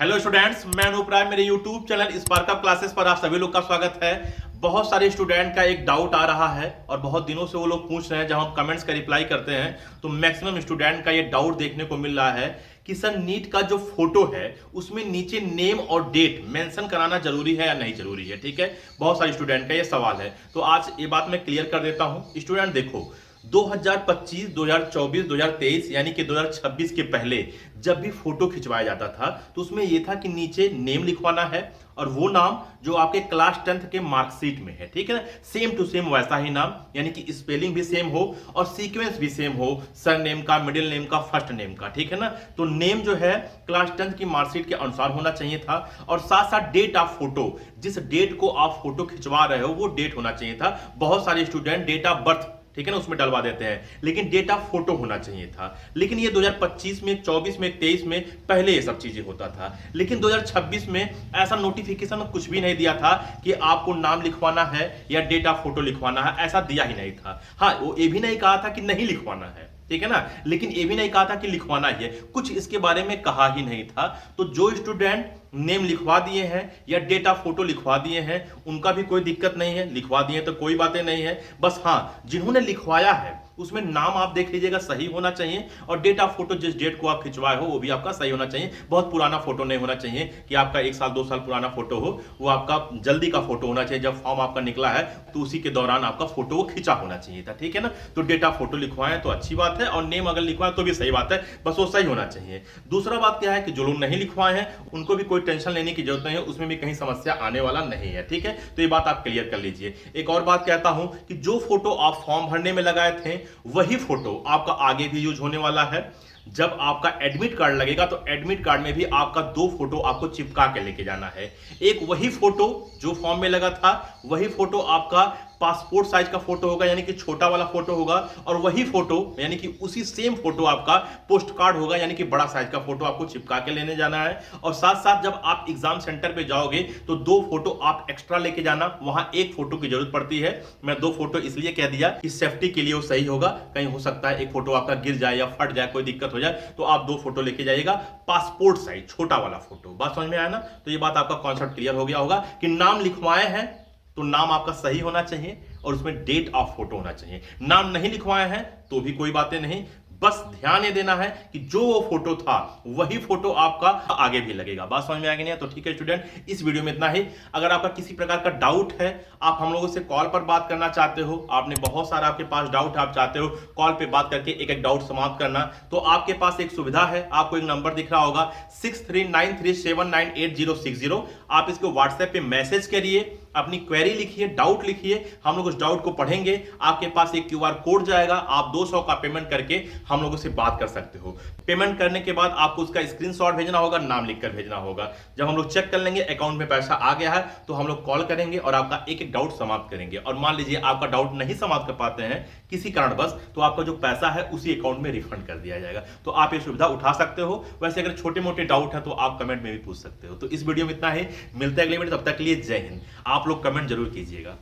Hello students, मैं अनूप राय। मेरे YouTube channel स्पार्कअप classes पर आप सभी लोग का स्वागत है। बहुत सारे स्टूडेंट का एक डाउट आ रहा है और बहुत दिनों से वो लोग पूछ रहे हैं। जब हम कमेंट्स का रिप्लाई करते हैं तो मैक्सिमम स्टूडेंट का ये डाउट देखने को मिल रहा है कि सर नीट का जो फोटो है उसमें नीचे नेम और डेट मेंशन कराना जरूरी है या नहीं जरूरी है। ठीक है, बहुत सारे स्टूडेंट का ये सवाल है, तो आज ये बात मैं क्लियर कर देता हूं। स्टूडेंट देखो, 2025, 2024, 2023 यानी कि 2026 के पहले जब भी फोटो खिंचवाया जाता था तो उसमें यह था कि नीचे नेम लिखवाना है और वो नाम जो आपके क्लास 10th के मार्कशीट में है। ठीक है ना, सेम टू सेम वैसा ही नाम, यानी कि स्पेलिंग भी सेम हो और सीक्वेंस भी सेम हो, सर नेम का, मिडिल नेम का, फर्स्ट नेम का। ठीक है ना, तो नेम जो है क्लास 10th की मार्कशीट के अनुसार होना चाहिए था और साथ साथ डेट ऑफ फोटो, जिस डेट को आप फोटो खिंचवा रहे हो वो डेट होना चाहिए था। बहुत सारे स्टूडेंट डेट ऑफ बर्थ, ठीक है ना, उसमें डलवा देते हैं, लेकिन डेट ऑफ फोटो होना चाहिए था। लेकिन ये 2025 में, 24 में, 23 में पहले ये सब चीजें होता था। लेकिन 2026 में ऐसा नोटिफिकेशन कुछ भी नहीं दिया था कि आपको नाम लिखवाना है या डेट ऑफ फोटो लिखवाना है, ऐसा दिया ही नहीं था। हाँ, वो ये भी नहीं कहा था कि नहीं लिखवाना है, ठीक है ना, लेकिन ये भी नहीं कहा था कि लिखवाना ही है, कुछ इसके बारे में कहा ही नहीं था। तो जो स्टूडेंट नेम लिखवा दिए हैं या डेट ऑफ फोटो लिखवा दिए हैं उनका भी कोई दिक्कत नहीं है, लिखवा दिए तो कोई बातें नहीं है। बस हाँ, जिन्होंने लिखवाया है उसमें नाम आप देख लीजिएगा सही होना चाहिए और डेट ऑफ फोटो जिस डेट को आप खिंचवाए हो वो भी आपका सही होना चाहिए। बहुत पुराना फोटो नहीं होना चाहिए कि आपका 1 साल 2 साल पुराना फोटो हो, वो आपका जल्दी का फोटो होना चाहिए। जब फॉर्म आपका निकला है तो उसी के दौरान आपका फोटो वो खिंचा होना चाहिए था। ठीक है ना, तो डेट ऑफ फोटो लिखवाएं तो अच्छी बात है और नेम अगर लिखवाएं तो भी सही बात है, बस वो सही होना चाहिए। दूसरा बात क्या है कि जो लोग नहीं लिखवाए हैं उनको भी कोई टेंशन लेने की जरूरत नहीं है, उसमें भी कहीं समस्या आने वाला नहीं है। ठीक है, तो ये बात आप क्लियर कर लीजिए। एक और बात कहता हूं कि जो फोटो आप फॉर्म भरने में लगाए थे वही फोटो आपका आगे भी यूज होने वाला है। जब आपका एडमिट कार्ड लगेगा तो एडमिट कार्ड में भी आपका 2 फोटो आपको चिपका के लेके जाना है। एक वही फोटो जो फॉर्म में लगा था, वही फोटो आपका पासपोर्ट साइज का फोटो होगा, यानी कि छोटा वाला फोटो होगा, और वही फोटो यानी कि उसी सेम फोटो आपका पोस्ट कार्ड होगा, यानी कि बड़ा साइज का फोटो आपको चिपका के लेने जाना है। और साथ साथ जब आप एग्जाम सेंटर पे जाओगे तो 2 फोटो आप एक्स्ट्रा लेके जाना, वहां 1 फोटो की जरूरत पड़ती है। मैं 2 फोटो इसलिए कह दिया कि सेफ्टी के लिए वो सही होगा, कहीं हो सकता है 1 फोटो आपका गिर जाए या फट जाए, कोई दिक्कत हो जाए, तो आप 2 फोटो लेके जाइएगा, पासपोर्ट साइज छोटा वाला फोटो। बात समझ में आया ना? तो ये बात आपका कॉन्सेप्ट क्लियर हो गया होगा कि नाम लिखवाए हैं तो नाम आपका सही होना चाहिए और उसमें डेट ऑफ फोटो होना चाहिए। नाम नहीं लिखवाए हैं तो भी कोई बातें नहीं, बस ध्यान ये देना है कि जो वो फोटो था वही फोटो आपका आगे भी लगेगा। बात समझ में आ गई नहीं? तो ठीक है स्टूडेंट, इस वीडियो में इतना ही। अगर आपका किसी प्रकार का डाउट है, आप हम लोगों से कॉल पर बात करना चाहते हो, आपने बहुत सारा आपके पास डाउट है, आप चाहते हो कॉल पे बात करके एक एक डाउट समाप्त करना, तो आपके पास एक सुविधा है। आपको एक नंबर दिख रहा होगा 6393798060। आप इसको व्हाट्सएप पे मैसेज करिए, अपनी क्वेरी लिखिए, डाउट लिखिए, हम लोग उस डाउट को पढ़ेंगे। आपके पास एक क्यूआर कोड जाएगा, आप 200 का पेमेंट करके हम लोगों से बात कर सकते हो। पेमेंट करने के बाद आपको उसका स्क्रीनशॉट भेजना होगा, नाम लिखकर भेजना होगा। जब हम लोग चेक कर लेंगे अकाउंट में पैसा आ गया है तो हम लोग कॉल करेंगे और आपका एक एक डाउट समाप्त करेंगे। और मान लीजिए आपका डाउट नहीं समाप्त कर पाते हैं किसी कारणवश, तो आपका जो पैसा है उसी अकाउंट में रिफंड कर दिया जाएगा। तो आप ये सुविधा उठा सकते हो। वैसे अगर छोटे मोटे डाउट है तो आप कमेंट में भी पूछ सकते हो। तो इस वीडियो में इतना ही, मिलते हैं अगले वीडियो, तब तक के लिए जय हिंद। आप लोग कमेंट जरूर कीजिएगा।